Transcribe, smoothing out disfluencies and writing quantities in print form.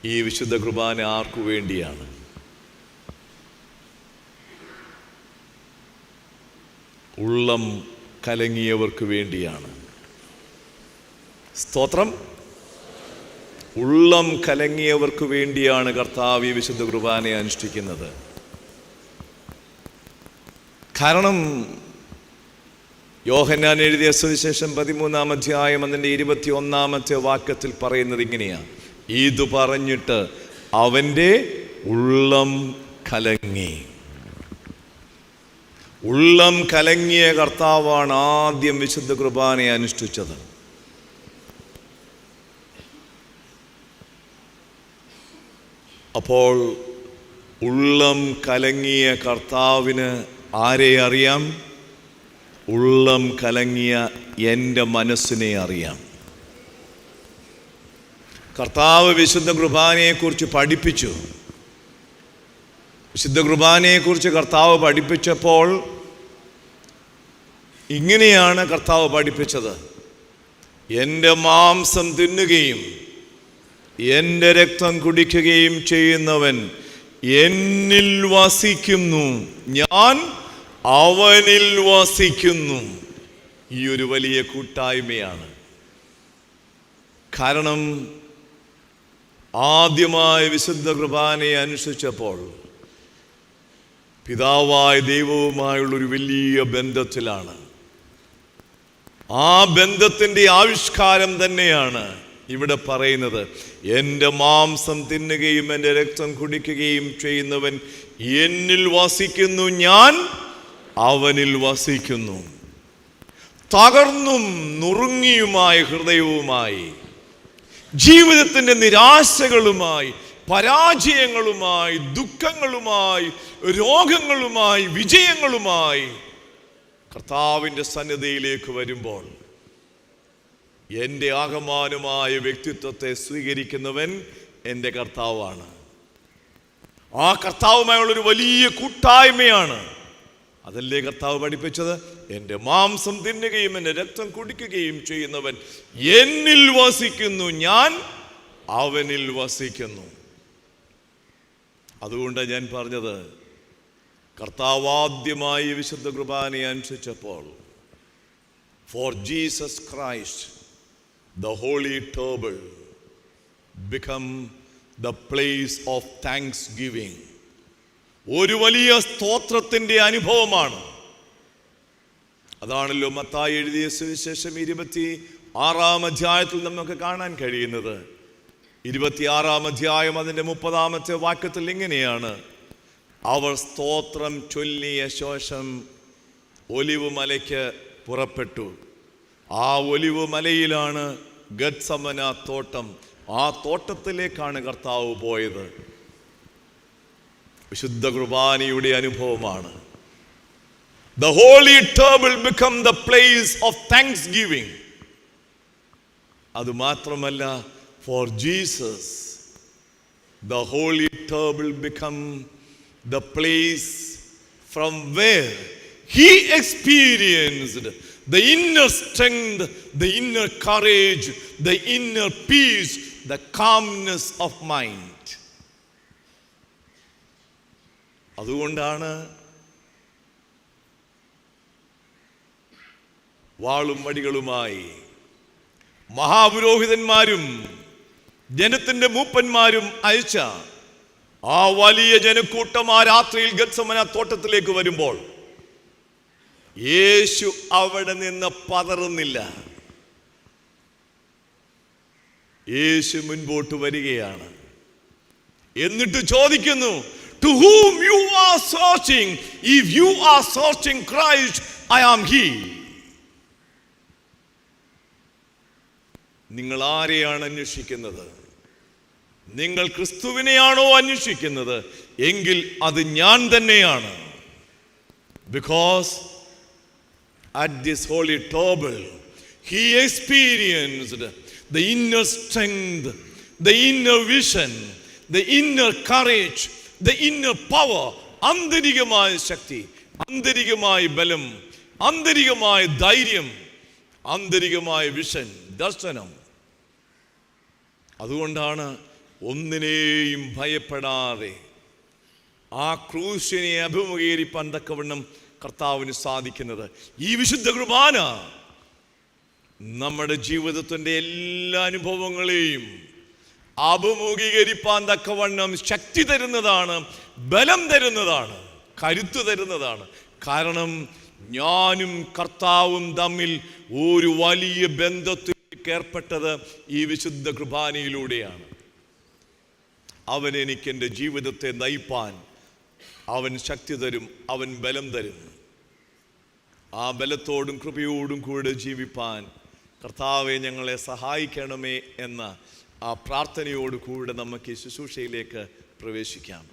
ഈ വിശുദ്ധ കുർബാന ആർക്കു വേണ്ടിയാണ്? ഉള്ളം കലങ്ങിയവർക്ക് വേണ്ടിയാണ്. സ്തോത്രം. ഉള്ളം കലങ്ങിയവർക്ക് വേണ്ടിയാണ് കർത്താവ് ഈ വിശുദ്ധ കുർബാനയെ അനുഷ്ഠിക്കുന്നത്. കാരണം യോഹന്നാൻ എഴുതിയ സുവിശേഷം 13-ാം അധ്യായം അതിൻ്റെ 21-ാമത്തെ വാക്യത്തിൽ പറയുന്നത് ഇങ്ങനെയാണ്: ഇത് പറഞ്ഞിട്ട് അവൻ്റെ ഉള്ളം കലങ്ങി. ഉള്ളം കലങ്ങിയ കർത്താവാണ് ആദ്യം വിശുദ്ധ കുർബാനയെ അനുഷ്ഠിച്ചത്. അപ്പോൾ ഉള്ളം കലങ്ങിയ കർത്താവിന് ആരെ അറിയാം? ഉള്ളം കലങ്ങിയ എൻ്റെ മനസ്സിനെ അറിയാം. കർത്താവ് വിശുദ്ധ കുർബാനയെക്കുറിച്ച് പഠിപ്പിച്ചു. വിശുദ്ധ കുർബാനയെക്കുറിച്ച് കർത്താവ് പഠിപ്പിച്ചപ്പോൾ ഇങ്ങനെയാണ് കർത്താവ് പഠിപ്പിച്ചത്: എൻ്റെ മാംസം തിന്നുകയും എൻ്റെ രക്തം കുടിക്കുകയും ചെയ്യുന്നവൻ എന്നിൽ വസിക്കുന്നു, ഞാൻ അവനിൽ വസിക്കുന്നു. ഈ ഒരു വലിയ കൂട്ടായ്മയാണ്. കാരണം ആദ്യമായി വിശുദ്ധ കുർബാനയെ അനുഷ്ഠിച്ചപ്പോൾ പിതാവായ ദൈവവുമായുള്ളൊരു വലിയ ബന്ധത്തിലാണ്. ആ ബന്ധത്തിൻ്റെ ആവിഷ്കാരം തന്നെയാണ് ഇവിടെ പറയുന്നത്: എൻ്റെ മാംസം തിന്നുകയും എൻ്റെ രക്തം കുടിക്കുകയും ചെയ്യുന്നവൻ എന്നിൽ വസിക്കുന്നു, ഞാൻ അവനിൽ വസിക്കുന്നു. തകർന്നും നുറുങ്ങിയുമായ ഹൃദയവുമായി, ജീവിതത്തിൻ്റെ നിരാശകളുമായി, പരാജയങ്ങളുമായി, ദുഃഖങ്ങളുമായി, രോഗങ്ങളുമായി, വിജയങ്ങളുമായി കർത്താവിൻ്റെ സന്നിധിയിലേക്ക് വരുമ്പോൾ എൻ്റെ ആകമാനമായ വ്യക്തിത്വത്തെ സ്വീകരിക്കുന്നവൻ എൻ്റെ കർത്താവാണ്. ആ കർത്താവുമായുള്ളൊരു വലിയ കൂട്ടായ്മയാണ്. അതല്ലേ കർത്താവ് പഠിപ്പിച്ചത്? എൻ്റെ മാംസം തിന്നുകയും എൻ്റെ രക്തം കുടിക്കുകയും ചെയ്യുന്നവൻ എന്നിൽ വസിക്കുന്നു, ഞാൻ അവനിൽ വസിക്കുന്നു. അതുകൊണ്ടാണ് ഞാൻ പറഞ്ഞത്, കർത്താവ് ആദ്യമായി വിശുദ്ധ കുർബാനയെ അനുഷ്ഠിച്ചപ്പോൾ for Jesus Christ the holy table become the place of thanksgiving. ഒരു വലിയ സ്തോത്രത്തിൻ്റെ അനുഭവമാണ്. അതാണല്ലോ മത്തായി എഴുതിയ സുവിശേഷം 26-ാം അധ്യായത്തിൽ നമുക്ക് കാണാൻ കഴിയുന്നത്. 26-ാം അധ്യായം അതിൻ്റെ 30-ാമത്തെ വാക്യത്തിൽ ഇങ്ങനെയാണ്: അവർ സ്തോത്രം ചൊല്ലിയ ശേഷം ഒലിവ് മലയ്ക്ക് പുറപ്പെട്ടു. ആ ഒലിവ് മലയിലാണ് ഗത്സമന തോട്ടം. ആ തോട്ടത്തിലേക്കാണ് കർത്താവ് പോയത്. വിശുദ്ധ കുർബാനയുടെ അനുഭവമാണ്. The holy table become the place of thanksgiving. അത് മാത്രമല്ല, for Jesus the holy table become the place from where he experienced the inner strength, the inner courage, the inner peace, the calmness of mind. അതുകൊണ്ടാണ് വാളും വടികളുമായി മഹാപുരോഹിതന്മാരും ജനത്തിന്റെ മൂപ്പന്മാരും അയച്ച ആ വലിയ ജനക്കൂട്ടം ആ രാത്രിയിൽ ഗത്സമന തോട്ടത്തിലേക്ക് വരുമ്പോൾ യേശു അവിടെ നിന്ന് പതറുന്നില്ല. യേശു മുൻപോട്ട് വരികയാണ്. എന്നിട്ട് ചോദിക്കുന്നു: To whom you are searching? If you are searching Christ, I am He. നിങ്ങൾ ആരെയാണ് അന്വേഷിക്കുന്നത്? നിങ്ങൾ ക്രിസ്തുവിനെയാണോ അന്വേഷിക്കുന്നത്? എങ്കിൽ അത് ഞാൻ തന്നെയാണ്. Because at this holy table he experienced the inner strength, the inner vision, the inner courage, the inner power. ആന്തരികമായ ശക്തി, ആന്തരികമായ ബലം, ആന്തരികമായ ധൈര്യം, ആന്തരികമായ വിഷൻ, ദർശനം. അതുകൊണ്ടാണ് ഒന്നിനെയും ഭയപ്പെടാതെ ആ ക്രൂശിനെ അഭിമുഖീകരിപ്പാൻ തക്കവണ്ണം കർത്താവിന് സാധിക്കുന്നത്. ഈ വിശുദ്ധ കുർബാന നമ്മുടെ ജീവിതത്തിൻ്റെ എല്ലാ അനുഭവങ്ങളെയും അഭിമുഖീകരിപ്പാൻ തക്കവണ്ണം ശക്തി തരുന്നതാണ്, ബലം തരുന്നതാണ്, കരുത്ത് തരുന്നതാണ്. കാരണം ഞാനും കർത്താവും തമ്മിൽ ഒരു വലിയ ബന്ധത്തിൽ ഏർപ്പെട്ടത് ഈ വിശുദ്ധ കുർബാനയിലൂടെയാണ്. അവൻ എനിക്ക് എൻ്റെ ജീവിതത്തെ നയിപ്പാൻ അവൻ ശക്തി തരും, അവൻ ബലം തരും. ആ ബലത്തോടും കൃപയോടും കൂടെ ജീവിപ്പാൻ കർത്താവെ ഞങ്ങളെ സഹായിക്കണമേ എന്ന ആ പ്രാർത്ഥനയോട് കൂടെ നമുക്ക് ഈ ശുശ്രൂഷയിലേക്ക് പ്രവേശിക്കാം.